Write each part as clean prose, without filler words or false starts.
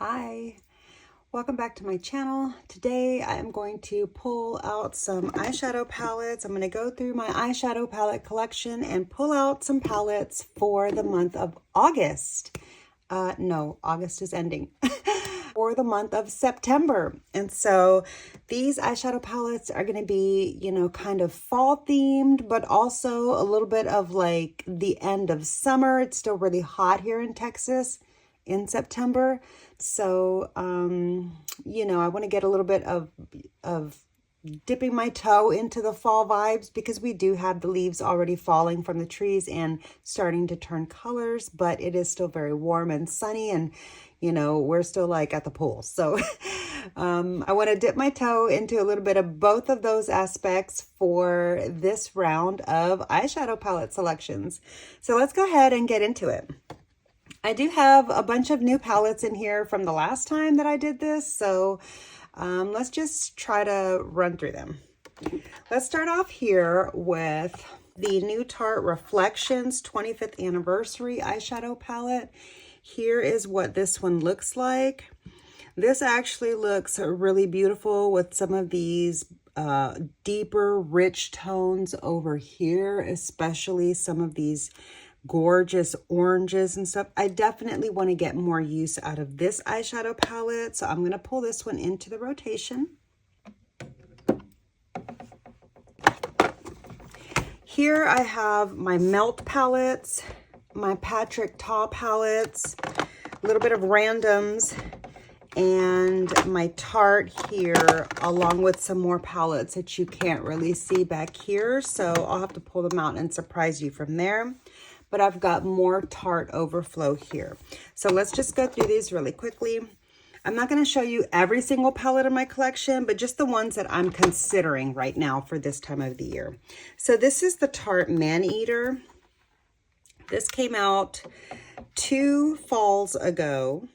Hi, welcome back to my channel. Today I am going to pull out some eyeshadow palettes. I'm going to go through my eyeshadow palette collection and pull out some palettes for the month of August. No, August is ending. For the month of September. And so these eyeshadow palettes are going to be, kind of fall themed, but also a little bit of like the end of summer. It's still really hot here in Texas in September. So, I want to get a little bit of dipping my toe into the fall vibes because we do have the leaves already falling from the trees and starting to turn colors, but it is still very warm and sunny and, we're still like at the pool. So I want to dip my toe into a little bit of both of those aspects for this round of eyeshadow palette selections. So let's go ahead and get into it. I do have a bunch of new palettes in here from the last time that I did this, so let's just try to run through them. Let's start off here with the new Tarte Reflections 25th Anniversary Eyeshadow Palette. Here is what this one looks like. This actually looks really beautiful with some of these deeper, rich tones over here, especially some of these gorgeous oranges and stuff. I definitely want to get more use out of this eyeshadow palette, so I'm going to pull this one into the rotation. Here I have my Melt palettes, my Patrick Ta palettes, a little bit of randoms, and my Tarte here, along with some more palettes that you can't really see back here, so I'll have to pull them out and surprise you from there. But I've got more Tarte overflow here. So let's just go through these really quickly. I'm not going to show you every single palette in my collection, but just the ones that I'm considering right now for this time of the year. So this is the Tarte Man-Eater. This came out 2 falls ago.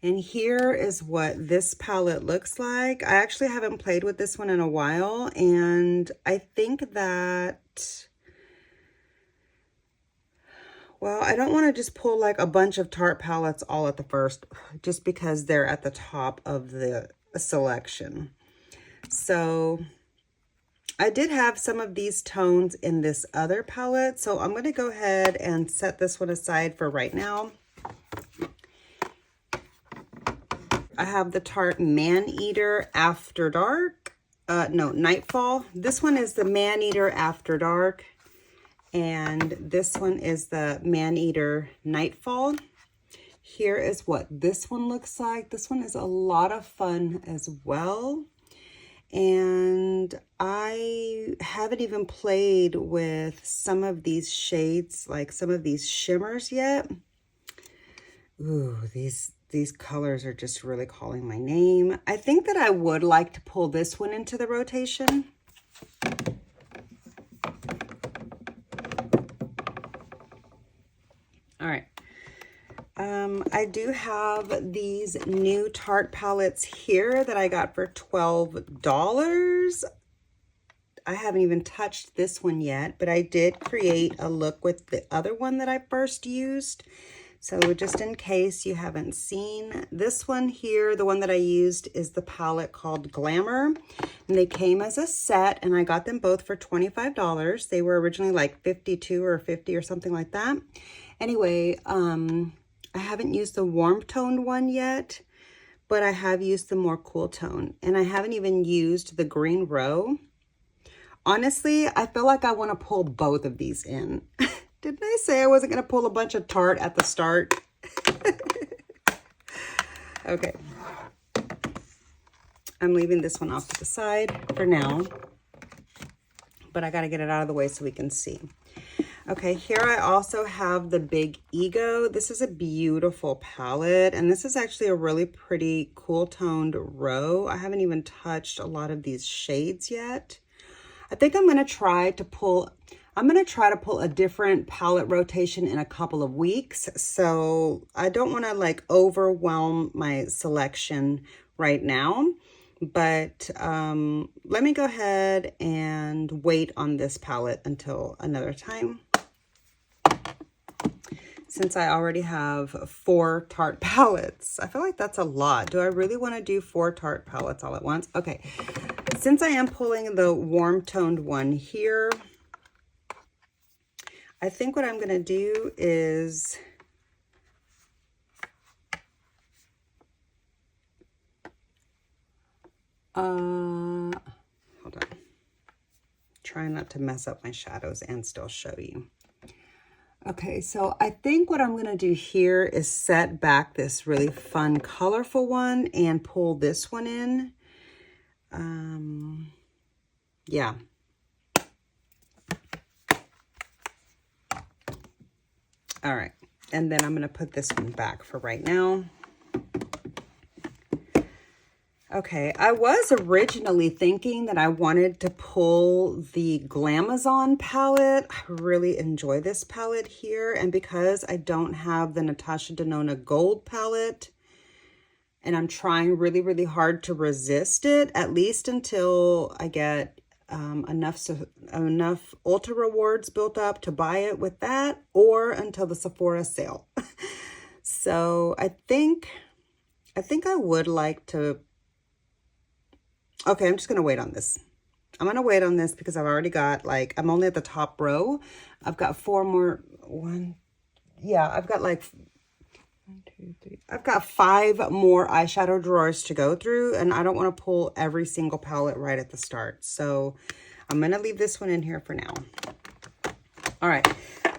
And here is what this palette looks like. I actually haven't played with this one in a while, and I think that, well, I don't want to just pull like a bunch of Tarte palettes all at the first, just because they're at the top of the selection. So I did have some of these tones in this other palette, so I'm going to go ahead and set this one aside for right now. I have the Tarte Man-Eater After Dark, Nightfall. This one is the Man-Eater After Dark, and this one is the Man-Eater Nightfall. Here is what this one looks like. This one is a lot of fun as well. And I haven't even played with some of these shades, like some of these shimmers yet. Ooh, these colors are just really calling my name. I think that I would like to pull this one into the rotation. All right. I do have these new Tarte palettes here that I got for $12. I haven't even touched this one yet, but I did create a look with the other one that I first used. So just in case you haven't seen this one here, the one that I used is the palette called Glamour. And they came as a set, and I got them both for $25. They were originally like $52 or $50 or something like that. Anyway, I haven't used the warm toned one yet, but I have used the more cool tone. And I haven't even used the Green Row. Honestly, I feel like I want to pull both of these in. Didn't I say I wasn't going to pull a bunch of Tarte at the start? Okay. I'm leaving this one off to the side for now, but I got to get it out of the way so we can see. Okay, here I also have the Big Ego. This is a beautiful palette, and this is actually a really pretty cool toned row. I haven't even touched a lot of these shades yet. I think I'm going to try to pull a different palette rotation in a couple of weeks. So I don't want to like overwhelm my selection right now, but let me go ahead and wait on this palette until another time. since I already have 4 Tarte palettes. I feel like that's a lot. Do I really want to do 4 Tarte palettes all at once? Okay, since I am pulling the warm toned one here, I think what I'm going to do is hold on. Trying not to mess up my shadows and still show you. Okay, so I think what I'm going to do here is set back this really fun, colorful one and pull this one in. Yeah. All right, and then I'm going to put this one back for right now. Okay, I was originally thinking that I wanted to pull the Glamazon palette. I really enjoy this palette here. And because I don't have the Natasha Denona Gold palette, and I'm trying really, really hard to resist it, at least until I get enough Ulta rewards built up to buy it with that, or until the Sephora sale. So I think I would like to... Okay, I'm just going to wait on this. I'm going to wait on this because I've already got, like, I'm only at the top row. I've got 4 more, I've got like 1, 2, 3. I've got 5 more eyeshadow drawers to go through, and I don't want to pull every single palette right at the start. So I'm going to leave this one in here for now. All right.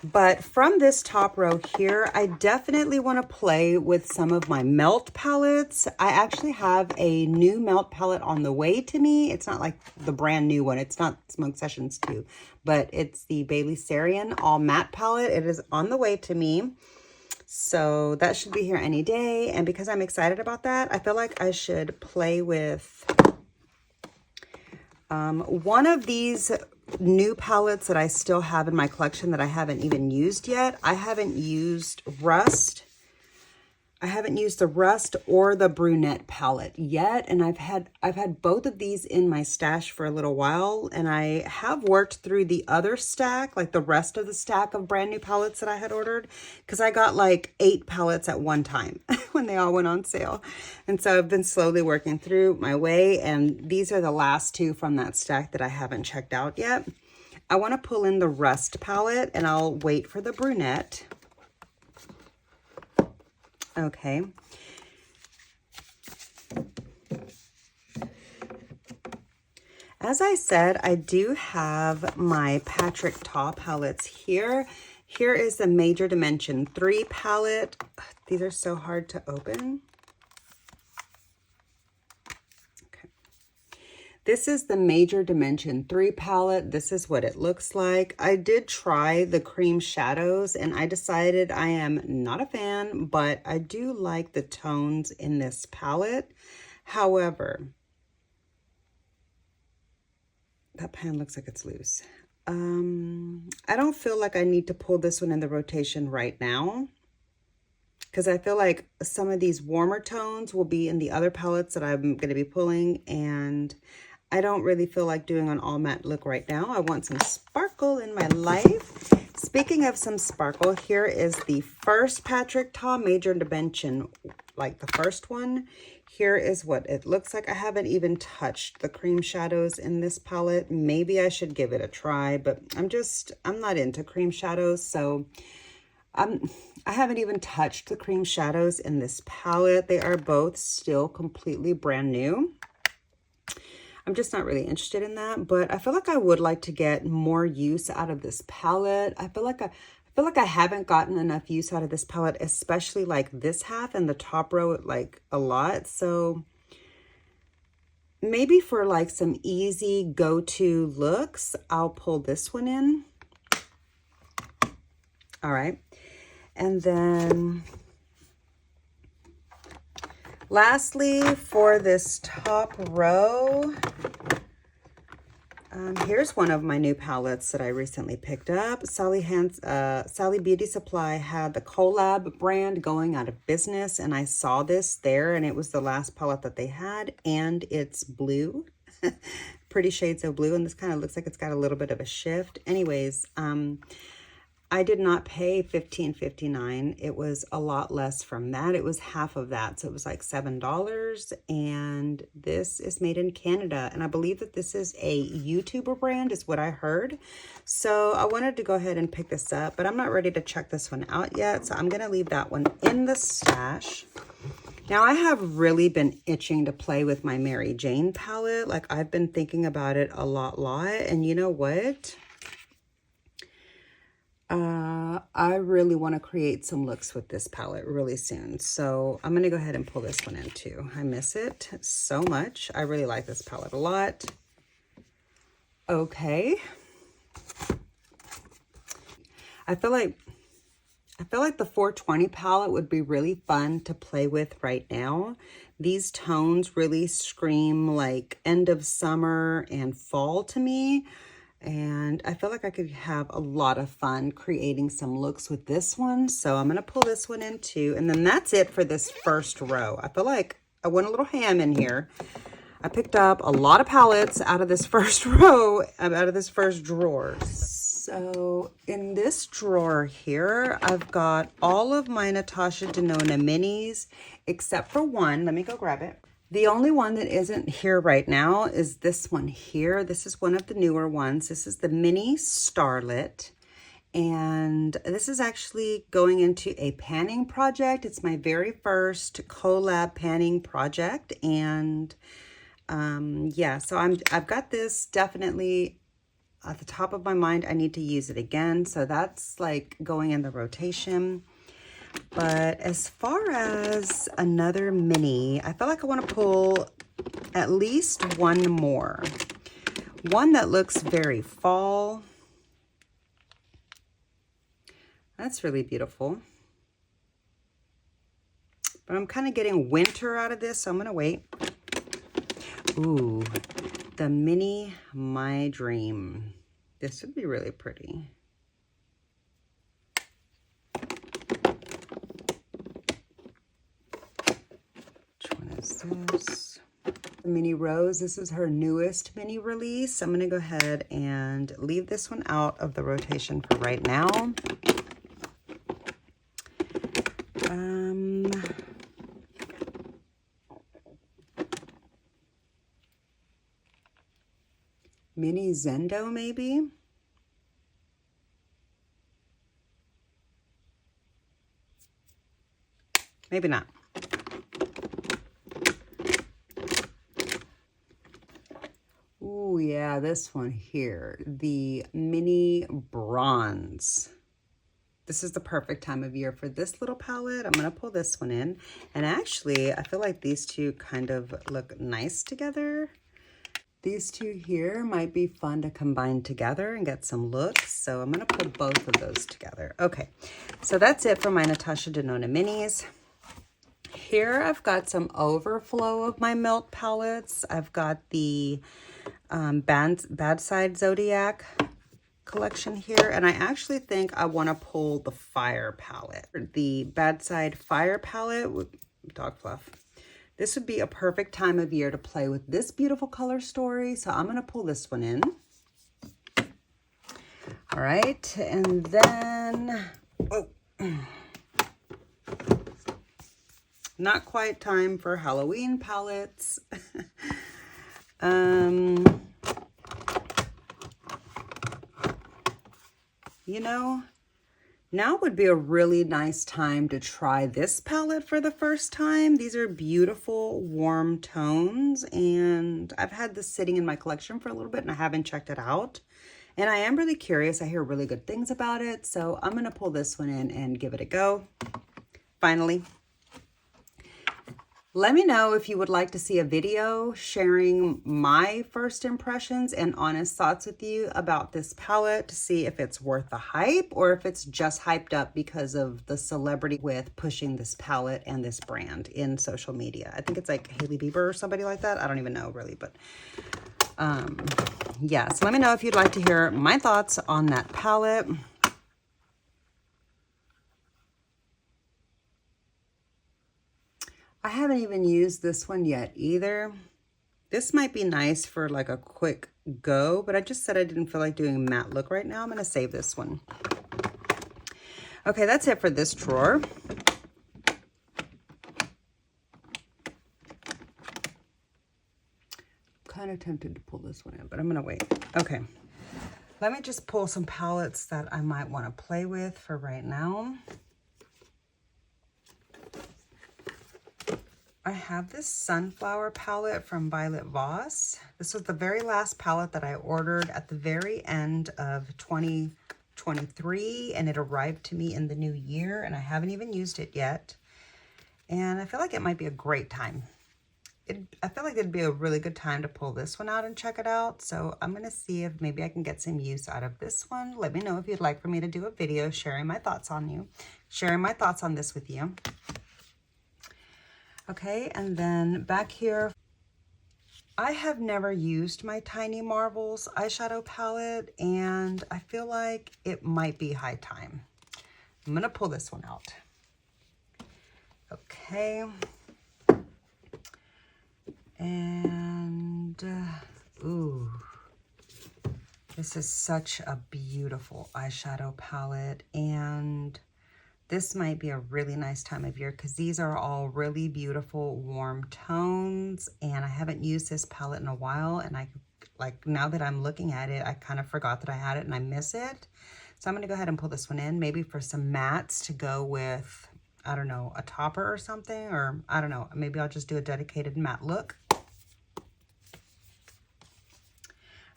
But from this top row here, I definitely want to play with some of my melt palettes. I actually have a new melt palette on the way to me. It's not like the brand new one. It's not Smoke Sessions 2, but it's the Bailey Sarian All Matte palette. It is on the way to me. So that should be here any day. And because I'm excited about that, I feel like I should play with one of these new palettes that I still have in my collection that I haven't even used yet. I haven't used Rust. I haven't used the Rust or the Brunette palette yet, and I've had both of these in my stash for a little while, and I have worked through the other stack, like the rest of the stack of brand new palettes that I had ordered, because I got like 8 palettes at one time when they all went on sale. And so I've been slowly working through my way, and these are the last 2 from that stack that I haven't checked out yet. I want to pull in the Rust palette, and I'll wait for the Brunette. Okay. As I said, I do have my Patrick Ta palettes here. Here is the Major Dimension 3 palette. These are so hard to open. Okay. This is the Major Dimension 3 palette. This is what it looks like. I did try the cream shadows and I decided I am not a fan, but I do like the tones in this palette. However, that pan looks like it's loose. I don't feel like I need to pull this one in the rotation right now, because I feel like some of these warmer tones will be in the other palettes that I'm going to be pulling, and I don't really feel like doing an all matte look right now. I want some sparkle in my life. Speaking of some sparkle, here is the first Patrick Ta Major Dimension, like the first one. Here is what it looks like. I haven't even touched the cream shadows in this palette. Maybe I should give it a try, but I'm not into cream shadows, so I haven't even touched the cream shadows in this palette. They are both still completely brand new. I'm just not really interested in that, but I feel like I would like to get more use out of this palette. I feel like I haven't gotten enough use out of this palette, especially like this half and the top row, like a lot. So maybe for like some easy go-to looks, I'll pull this one in. All right. And then lastly, for this top row, here's one of my new palettes that I recently picked up. Sally Beauty Supply had the Collab brand going out of business, and I saw this there, and it was the last palette that they had, and it's blue. Pretty shades of blue, and this kind of looks like it's got a little bit of a shift. Anyways, I did not pay $15.59. It was a lot less from that. It was half of that. So it was like $7. And this is made in Canada. And I believe that this is a YouTuber brand is what I heard. So I wanted to go ahead and pick this up, but I'm not ready to check this one out yet. So I'm going to leave that one in the stash. Now I have really been itching to play with my Mary Jane palette. Like I've been thinking about it a lot. And you know what? I really want to create some looks with this palette really soon. So I'm going to go ahead and pull this one in too. I miss it so much. I really like this palette a lot. Okay. I feel like the 420 palette would be really fun to play with right now. These tones really scream like end of summer and fall to me. And I feel like I could have a lot of fun creating some looks with this one. So I'm going to pull this one in too. And then that's it for this first row. I feel like I went a little ham in here. I picked up a lot of palettes out of this first row, out of this first drawer. So in this drawer here, I've got all of my Natasha Denona minis, except for one. Let me go grab it. The only one that isn't here right now is this one here. This is one of the newer ones. This is the Mini Starlet. And this is actually going into a panning project. It's my very first collab panning project. And yeah, so I've got this definitely at the top of my mind. I need to use it again. So that's like going in the rotation. But as far as another mini, I feel like I want to pull at least one more. One that looks very fall. That's really beautiful. But I'm kind of getting winter out of this, so I'm going to wait. Ooh, the mini My Dream. This would be really pretty. This Mini Rose. This is her newest mini release. I'm going to go ahead and leave this one out of the rotation for right now. Mini Zendo, maybe? Maybe not. Oh yeah, this one here, the Mini Bronze. This is the perfect time of year for this little palette. I'm going to pull this one in. And actually, I feel like these two kind of look nice together. These two here might be fun to combine together and get some looks. So I'm going to pull both of those together. Okay, so that's it for my Natasha Denona minis. Here I've got some overflow of my Melt palettes. I've got the Bad Side Zodiac collection here, and I actually think I want to pull the Fire palette. The Bad Side Fire palette with dog fluff. This would be a perfect time of year to play with this beautiful color story, so I'm going to pull this one in. All right, and then, oh, not quite time for Halloween palettes. You know, now would be a really nice time to try this palette for the first time. These are beautiful, warm tones, and I've had this sitting in my collection for a little bit, and I haven't checked it out. And I am really curious. I hear really good things about it, so I'm going to pull this one in and give it a go. Finally. Let me know if you would like to see a video sharing my first impressions and honest thoughts with you about this palette to see if it's worth the hype or if it's just hyped up because of the celebrity with pushing this palette and this brand in social media. I think it's like Hailey Bieber or somebody like that. I don't even know really, but yeah. So let me know if you'd like to hear my thoughts on that palette. I haven't even used this one yet either. This might be nice for like a quick go, but I just said I didn't feel like doing a matte look right now. I'm going to save this one. Okay, that's it for this drawer. Kind of tempted to pull this one in, but I'm gonna wait. Okay, let me just pull some palettes that I might want to play with for right now. I have this Sunflower palette from Violet Voss. This was the very last palette that I ordered at the very end of 2023, and it arrived to me in the new year, and I haven't even used it yet. And I feel like it might be a great time. I feel like it'd be a really good time to pull this one out and check it out. So I'm going to see if maybe I can get some use out of this one. Let me know if you'd like for me to do a video sharing my thoughts on this with you. Okay, and then back here, I have never used my Tiny Marvels eyeshadow palette, and I feel like it might be high time. I'm gonna pull this one out. Okay. And, ooh, this is such a beautiful eyeshadow palette, and this might be a really nice time of year because these are all really beautiful warm tones, and I haven't used this palette in a while, and now that I'm looking at it, I kind of forgot that I had it and I miss it. So I'm going to go ahead and pull this one in, maybe for some mattes to go with, I don't know, a topper or something, or I don't know, maybe I'll just do a dedicated matte look.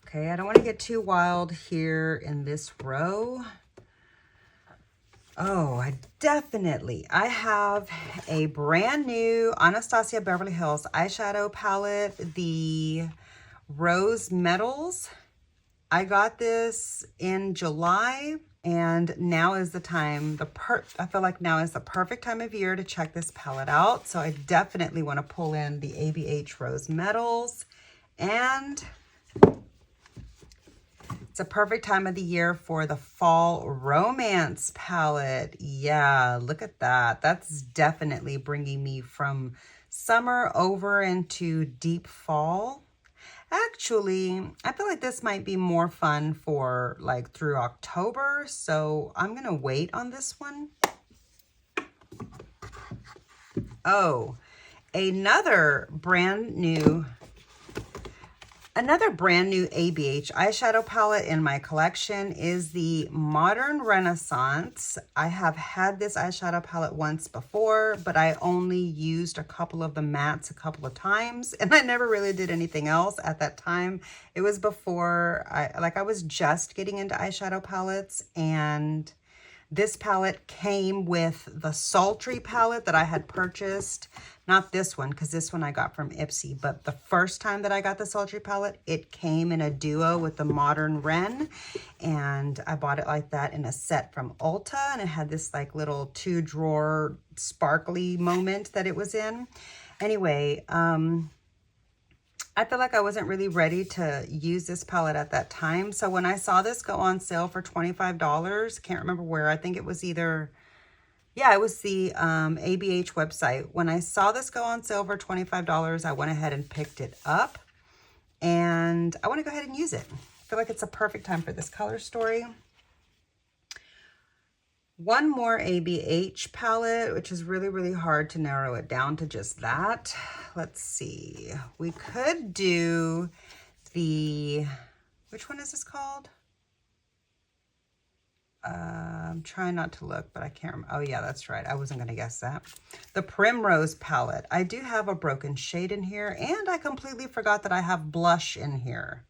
Okay, I don't want to get too wild here in this row. Oh, I have a brand new Anastasia Beverly Hills eyeshadow palette, the Rose Metals. I got this in July, and now is the time, I feel like now is the perfect time of year to check this palette out. So I definitely want to pull in the ABH Rose Metals, and it's a perfect time of the year for the Fall Romance palette. Yeah, look at that. That's definitely bringing me from summer over into deep fall. Actually, I feel like this might be more fun for like through October, so I'm gonna wait on this one. Oh, another brand new ABH eyeshadow palette in my collection is the Modern Renaissance. I have had this eyeshadow palette once before, but I only used a couple of the mattes a couple of times, and I never really did anything else at that time. It was before I was just getting into eyeshadow palettes, and this palette came with the Sultry palette that I had purchased. Not this one, because this one I got from Ipsy, but the first time that I got the Sultry palette, it came in a duo with the Modern Ren, and I bought it like that in a set from Ulta, and it had this like little 2-drawer sparkly moment that it was in. Anyway, I feel like I wasn't really ready to use this palette at that time. So when I saw this go on sale for $25, can't remember where, I think it was either, yeah, it was the ABH website. When I saw this go on sale for $25, I went ahead and picked it up, and I want to go ahead and use it. I feel like it's a perfect time for this color story. One more ABH palette, which is really, really hard to narrow it down to just that. Let's see. We could do the, which one is this called? I'm trying not to look, but I can't remember. Oh yeah, that's right. I wasn't going to guess that. The Primrose palette. I do have a broken shade in here, and I completely forgot that I have blush in here.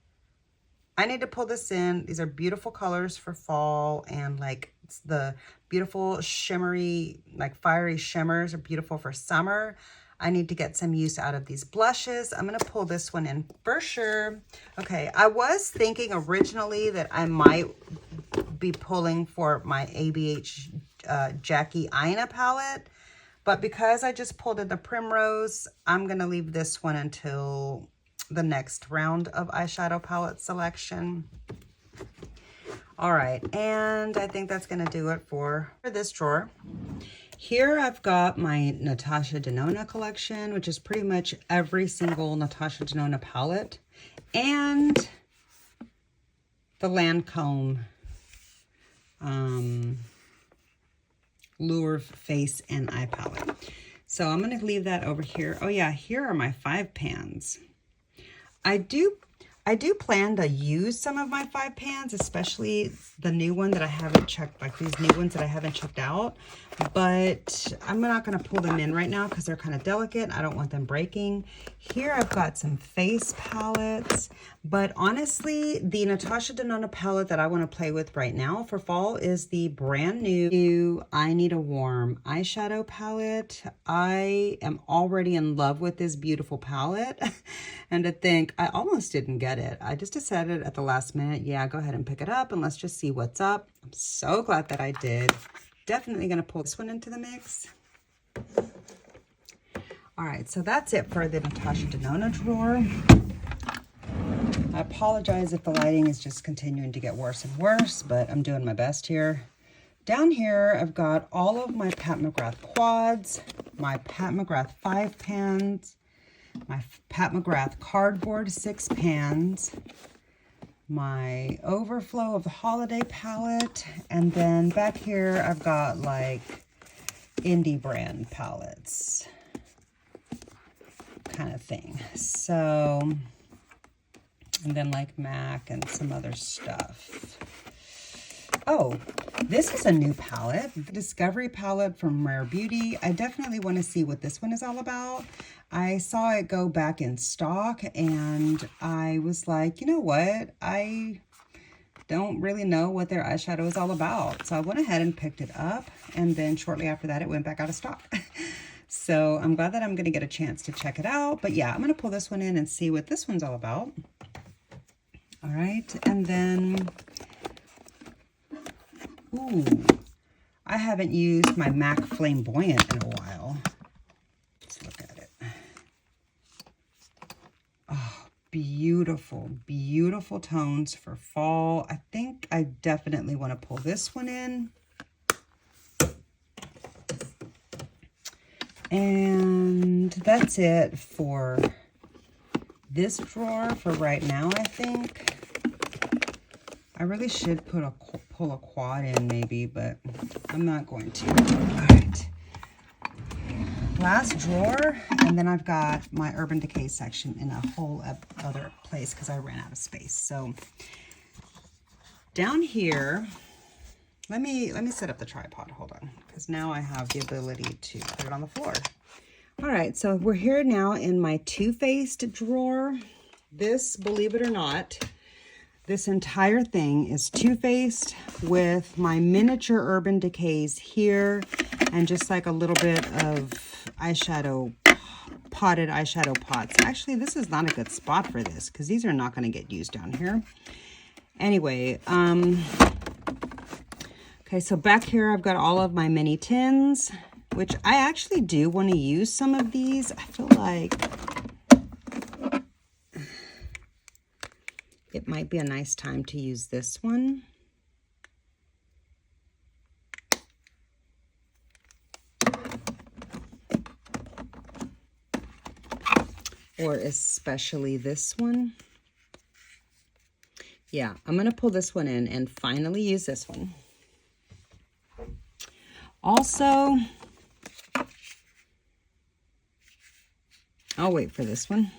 I need to pull this in. These are beautiful colors for fall, and like the beautiful shimmery, like fiery shimmers are beautiful for summer. I need to get some use out of these blushes. I'm going to pull this one in for sure. Okay, I was thinking originally that I might be pulling for my ABH Jackie Aina palette, but because I just pulled in the Primrose, I'm going to leave this one until the next round of eyeshadow palette selection. All right, and I think that's going to do it for this drawer. Here I've got my Natasha Denona collection, which is pretty much every single Natasha Denona palette, and the Lancome Lure Face and Eye Palette. So I'm going to leave that over here. Oh yeah, here are my 5 pans. I do plan to use some of my 5 pans, especially the new one that I haven't checked, like these new ones that I haven't checked out. But I'm not going to pull them in right now because they're kind of delicate. I don't want them breaking. Here I've got some face palettes. But honestly, the Natasha Denona palette that I want to play with right now for fall is the brand new I Need a Warm eyeshadow palette. I am already in love with this beautiful palette. And to think, I almost didn't get it. I just decided at the last minute, yeah, go ahead and pick it up and let's just see what's up. I'm so glad that I did. Definitely going to pull this one into the mix. All right, so that's it for the Natasha Denona drawer. I apologize if the lighting is just continuing to get worse and worse, but I'm doing my best here. Down here, I've got all of my Pat McGrath quads, my Pat McGrath 5 pans, my Pat McGrath cardboard 6 pans, my overflow of the holiday palette, and then back here I've got like indie brand palettes kind of thing. So, and then like MAC and some other stuff. Oh, this is a new palette, the Discovery palette from Rare Beauty. I definitely want to see what this one is all about. I saw it go back in stock and I was like, you know what? I don't really know what their eyeshadow is all about. So I went ahead and picked it up, and then shortly after that, it went back out of stock. So I'm glad that I'm going to get a chance to check it out. But yeah, I'm going to pull this one in and see what this one's all about. All right. And then, ooh, I haven't used my MAC Flamboyant in a while. Let's look at it. Oh, beautiful, beautiful tones for fall. I think I definitely want to pull this one in. And that's it for this drawer for right now, I think. I really should pull a quad in maybe, but I'm not going to. All right. Last drawer, and then I've got my Urban Decay section in a whole other place because I ran out of space. So down here, let me set up the tripod. Hold on, because now I have the ability to put it on the floor. All right, so we're here now in my Too Faced drawer. This, believe it or not, this entire thing is Too Faced with my miniature Urban Decays here and just like a little bit of eyeshadow, potted eyeshadow pots. Actually, this is not a good spot for this because these are not going to get used down here. Anyway, okay, so back here I've got all of my mini tins, which I actually do want to use some of these. I feel like it might be a nice time to use this one. Or especially this one. Yeah, I'm going to pull this one in and finally use this one. Also, I'll wait for this one.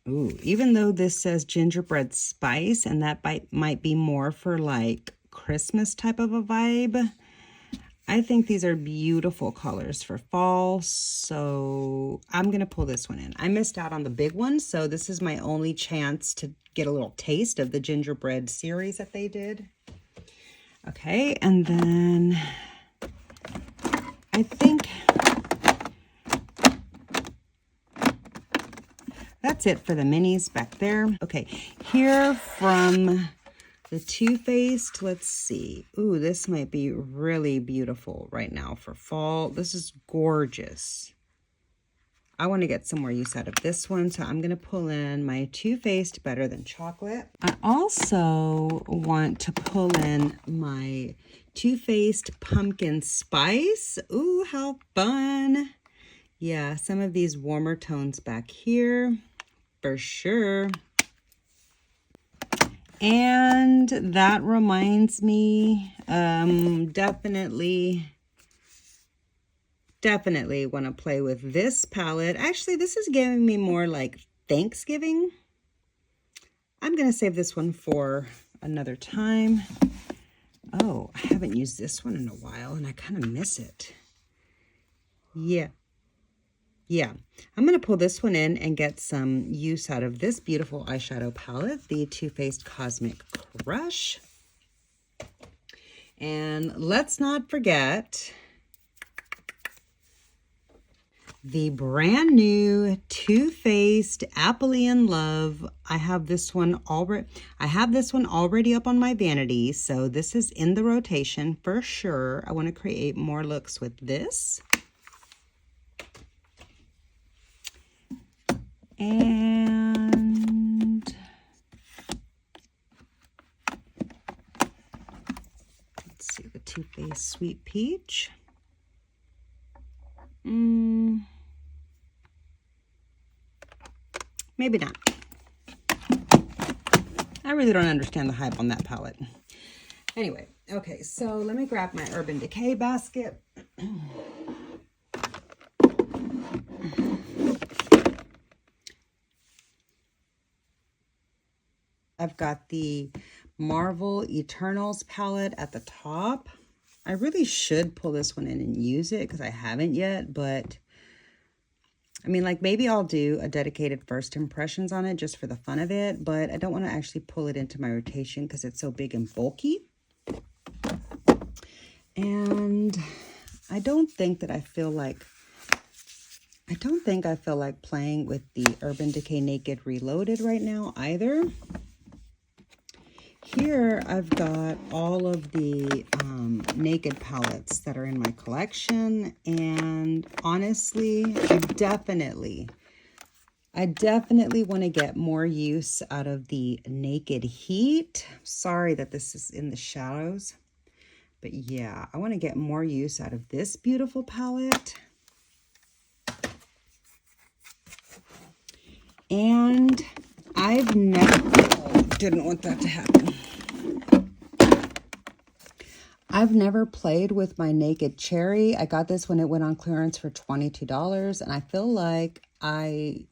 Ooh, even though this says gingerbread spice, and that might be more for like Christmas type of a vibe, I think these are beautiful colors for fall, so I'm going to pull this one in. I missed out on the big one, so this is my only chance to get a little taste of the gingerbread series that they did. Okay, and then I think that's it for the minis back there. Okay, here from the Too Faced, let's see. Ooh, this might be really beautiful right now for fall. This is gorgeous. I want to get some more use out of this one, so I'm going to pull in my Too Faced Better Than Chocolate. I also want to pull in my Too Faced Pumpkin Spice. Ooh, how fun. Yeah, some of these warmer tones back here for sure. And that reminds me, definitely want to play with this palette. Actually, this is giving me more like Thanksgiving. I'm going to save this one for another time. Oh, I haven't used this one in a while and I kind of miss it. Yeah. I'm going to pull this one in and get some use out of this beautiful eyeshadow palette, the Too Faced Cosmic Crush. And let's not forget the brand new Too Faced Apple-ian Love. I have this one already up on my vanity, so this is in the rotation for sure. I want to create more looks with this. And let's see, the Too Faced Sweet Peach. Maybe not. I really don't understand the hype on that palette. Anyway, okay, so let me grab my Urban Decay basket. I've got the Marvel Eternals palette at the top. I really should pull this one in and use it because I haven't yet, but I mean, like, maybe I'll do a dedicated first impressions on it just for the fun of it, but I don't want to actually pull it into my rotation because it's so big and bulky. And I don't think I feel like playing with the Urban Decay Naked Reloaded right now either. Here I've got all of the Naked palettes that are in my collection, and honestly, I definitely want to get more use out of the Naked Heat. Sorry that this is in the shadows, but yeah, I want to get more use out of this beautiful palette. And I've didn't want that to happen. I've never played with my Naked Cherry. I got this when it went on clearance for $22, and I feel like I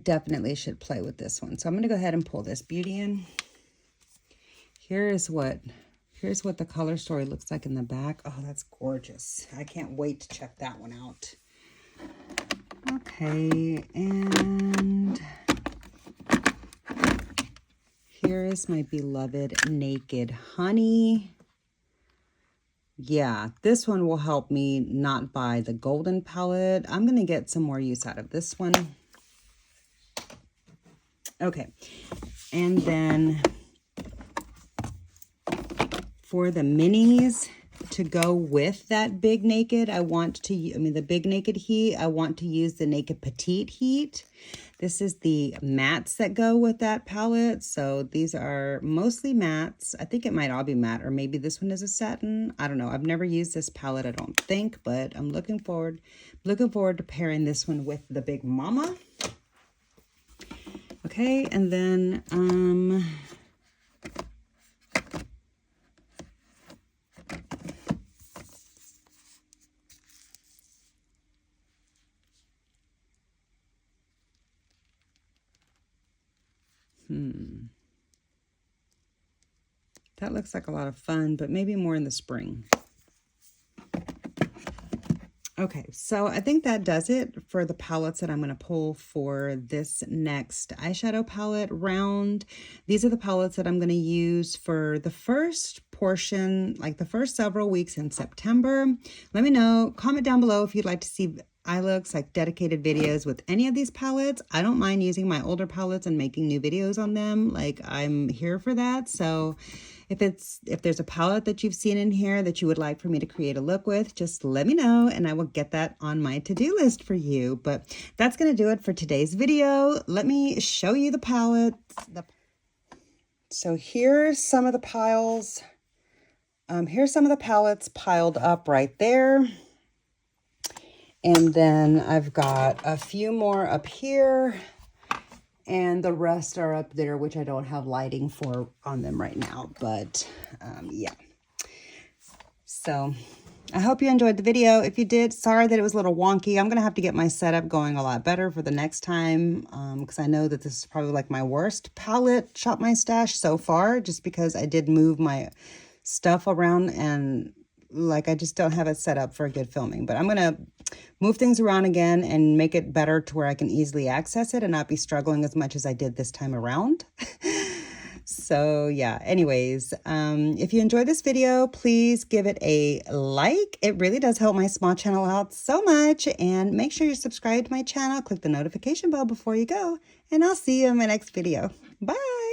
definitely should play with this one. So I'm going to go ahead and pull this beauty in. Here's what the color story looks like in the back. Oh, that's gorgeous. I can't wait to check that one out. Okay, and here is my beloved Naked Honey. Yeah, this one will help me not buy the golden palette. I'm going to get some more use out of this one. Okay, and then for the minis to go with that big Naked, the big Naked Heat, I want to use the Naked Petite Heat. This is the mattes that go with that palette. So these are mostly mattes. I think it might all be matte, or maybe this one is a satin. I don't know. I've never used this palette, I don't think, but I'm looking forward to pairing this one with the Big Mama. Okay, and then that looks like a lot of fun, but maybe more in the spring. Okay, so I think that does it for the palettes that I'm going to pull for this next eyeshadow palette round. These are the palettes that I'm going to use for the first portion, like the first several weeks in September. Let me know, comment down below if you'd like to see iLooks, like dedicated videos with any of these palettes. I don't mind using my older palettes and making new videos on them. Like, I'm here for that. So if there's a palette that you've seen in here that you would like for me to create a look with, just let me know and I will get that on my to-do list for you. But that's going to do it for today's video. Let me show you the palettes. So here's some of the piles. Here's some of the palettes piled up right there. And then I've got a few more up here. And the rest are up there, which I don't have lighting for on them right now. But yeah. So I hope you enjoyed the video. If you did, sorry that it was a little wonky. I'm going to have to get my setup going a lot better for the next time. Because I know that this is probably like my worst palette Shop My Stash so far. Just because I did move my stuff around and like I just don't have it set up for good filming. But I'm going to move things around again and make it better to where I can easily access it and not be struggling as much as I did this time around. So yeah, anyways, if you enjoyed this video, please give it a like. It really does help my small channel out so much. And make sure you're subscribed to my channel. Click the notification bell before you go. And I'll see you in my next video. Bye.